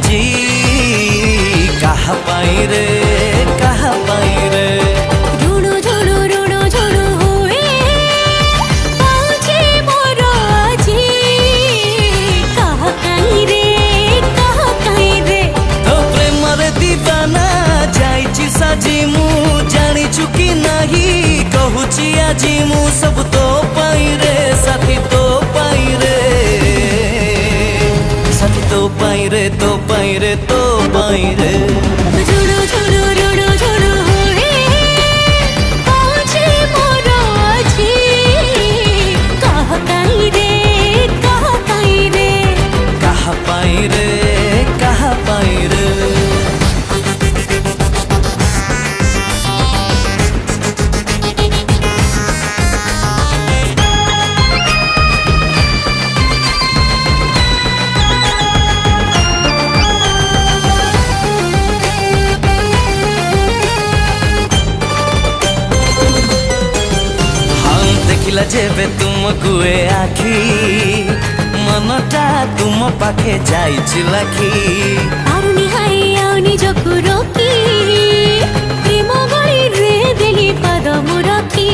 आजी कहा पाई रे कहा पाई रे ऋणु झुणु ऋणु झुणु हुए पाउछे मोर आजी कहा काई रे तो प्रेम रे दीवाना जाइछि साजी मु जानी चुकी नहीं कहूची आजी मु सब तो पाई रे साथी तो पाई रे साथी तो पाई रे तो पाई रे तो पाई रे झुणु झुणु ऋणु झुणु हुए पाउछे मोर आजी कहा काई रे कहा काई रे कहा पाई रे कहा पाई रे देखिला जेबे तुमको ए आखी मनटा तुम पाखे जाइछि लाखी आरुनी हाय आउनी जकु रोकी प्रेम गळी रे देली पद मुरखी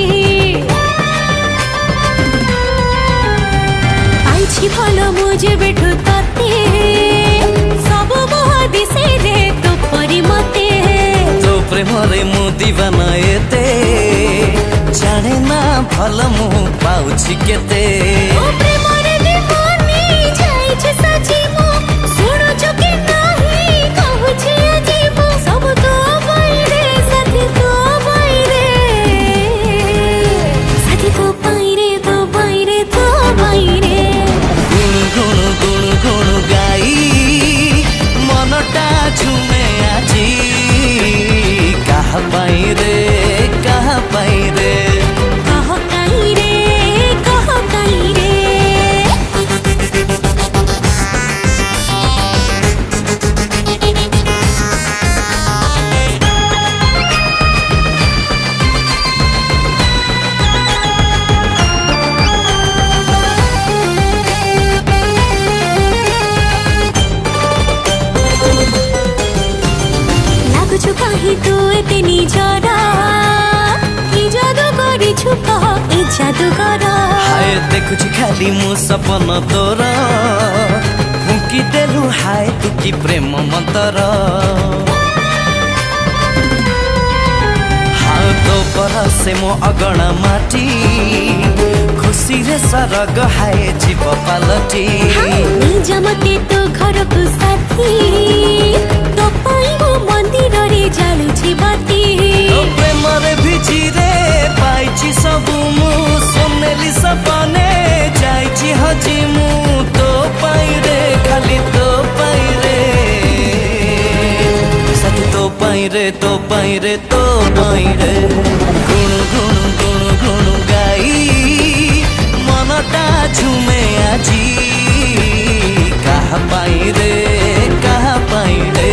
आइछि भलो मुझे बेठु तते सब मोह दिसे रे तो परी मते तो प्रेम रे मु दीवाना एते जाने ना भल मु पाउछि केते ओ प्रेम रे दीवानी जाइछि साची मु सुनो चुके नाही कहूछि आजी मु सब तो पाई रे साथी तो पाई रे साथी तो पाई रे तो पाई रे तो पाई रे गुण गुण गुण गुण गाई मनटा झुमे आजी कहा पाई रे कहा पाई रे कहा काई रे कहा काई रे लागुछु काहे तू एते निजरा कि जादू करिछु कह ए जादू करा हाय देखुछि खाली मु सपन तोर फुंकी देलु हाय तू की प्रेम मंतर हाँ तो बरसे मो अगणा माटी खुशी रे सरग हाय जीव पालटी निज मते तो घर को साथी तो पाई मो मंदिर रे जालुछि बाती तो प्रेम रे भिजी रे पाइछि सब मु सोनेली सपने जाइछि हजी मु तो पाई रे खाली तो पाई रे साथी तो पाई रे तो पाई रे तो पाई रे गुण गुण गुण गुण गाई मनटा झुमे आजी कहा पाई रे कहा पाई रे